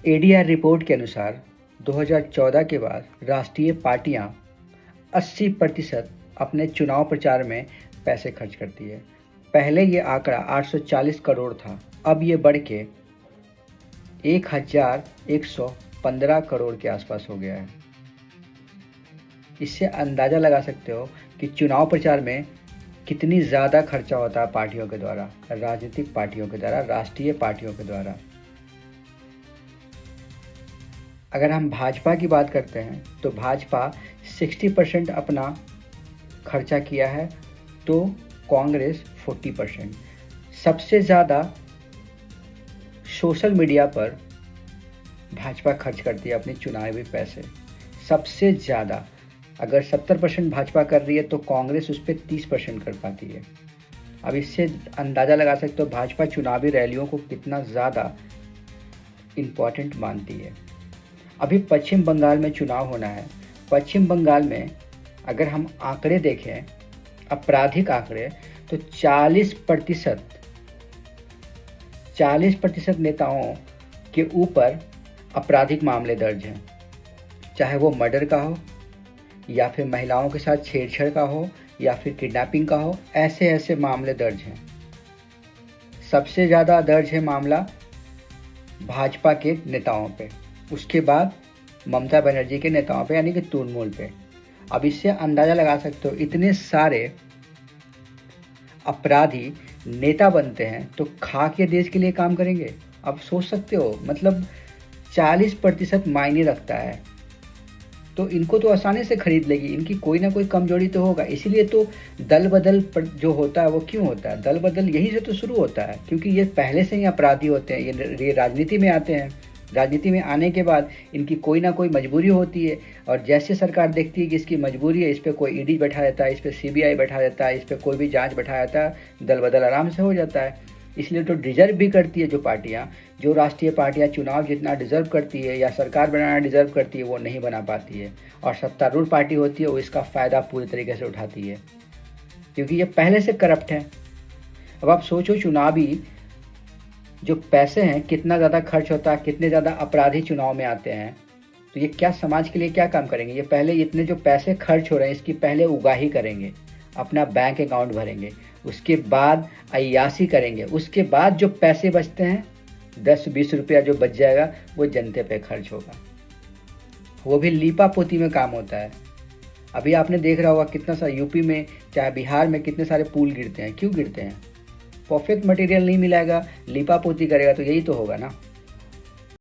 ADR report के अनुसार 2014 के बाद राष्ट्रीय पार्टियां 80% अपने चुनाव प्रचार में पैसे खर्च करती है। पहले ये आंकड़ा 840 करोड़ था, अब ये बढ़ के 1115 करोड़ के आसपास हो गया है। इससे अंदाज़ा लगा सकते हो कि चुनाव प्रचार में कितनी ज़्यादा खर्चा होता है पार्टियों के द्वारा, राजनीतिक पार्टियों के द्वारा, राष्ट्रीय पार्टियों के द्वारा। अगर हम भाजपा की बात करते हैं तो भाजपा 60% अपना खर्चा किया है, तो कांग्रेस 40%। सबसे ज़्यादा सोशल मीडिया पर भाजपा खर्च करती है अपने चुनावी पैसे, सबसे ज़्यादा। अगर 70% भाजपा कर रही है तो कांग्रेस उस पर 30% कर पाती है। अब इससे अंदाज़ा लगा सकते हो भाजपा चुनावी रैलियों को कितना ज़्यादा इम्पॉर्टेंट मानती है। अभी पश्चिम बंगाल में चुनाव होना है। पश्चिम बंगाल में अगर हम आंकड़े देखें, आपराधिक आंकड़े, तो 40% नेताओं के ऊपर आपराधिक मामले दर्ज हैं, चाहे वो मर्डर का हो या फिर महिलाओं के साथ छेड़छाड़ का हो या फिर किडनैपिंग का हो। ऐसे मामले दर्ज हैं। सबसे ज़्यादा दर्ज है मामला भाजपा के नेताओं पे, उसके बाद ममता बनर्जी के नेताओं पे, यानी कि तृणमूल पे। अब इससे अंदाज़ा लगा सकते हो इतने सारे अपराधी नेता बनते हैं तो खा के देश के लिए काम करेंगे। अब सोच सकते हो, मतलब 40% मायने रखता है, तो इनको तो आसानी से खरीद लेगी। इनकी कोई ना कोई कमजोरी तो होगा। इसीलिए तो दल बदल जो होता है वो क्यों होता है? दल बदल यहीं से तो शुरू होता है, क्योंकि ये पहले से ही अपराधी होते हैं। ये राजनीति में आते हैं। राजनीति में आने के बाद इनकी कोई ना कोई मजबूरी होती है, और जैसे सरकार देखती है कि इसकी मजबूरी है, इस पर कोई ईडी बैठा देता है, इस पर सीबीआई बैठा देता है, इस पर कोई भी जांच बैठा देता है, दल बदल आराम से हो जाता है। इसलिए तो डिजर्व भी करती है जो राष्ट्रीय पार्टियां चुनाव जितना डिजर्व करती है या सरकार बनाना डिजर्व करती है, वो नहीं बना पाती है। और सत्तारूढ़ पार्टी होती है वो इसका फ़ायदा पूरी तरीके से उठाती है, क्योंकि ये पहले से करप्ट है। अब आप सोचो, चुनावी जो पैसे हैं कितना ज़्यादा खर्च होता है, कितने ज़्यादा अपराधी चुनाव में आते हैं, तो ये क्या समाज के लिए क्या काम करेंगे? ये पहले इतने जो पैसे खर्च हो रहे हैं इसकी पहले उगाही करेंगे, अपना बैंक अकाउंट भरेंगे, उसके बाद अय्यासी करेंगे, उसके बाद जो पैसे बचते हैं 10-20 रुपया जो बच जाएगा वो जनते पे खर्च होगा। वो भी लीपा पोती में काम होता है। अभी आपने देख रहा होगा कितना सा यूपी में चाहे बिहार में कितने सारे पुल गिरते हैं। क्यों गिरते हैं? परफेक्ट मटेरियल नहीं मिलेगा, लीपा पोती करेगा तो यही तो होगा ना।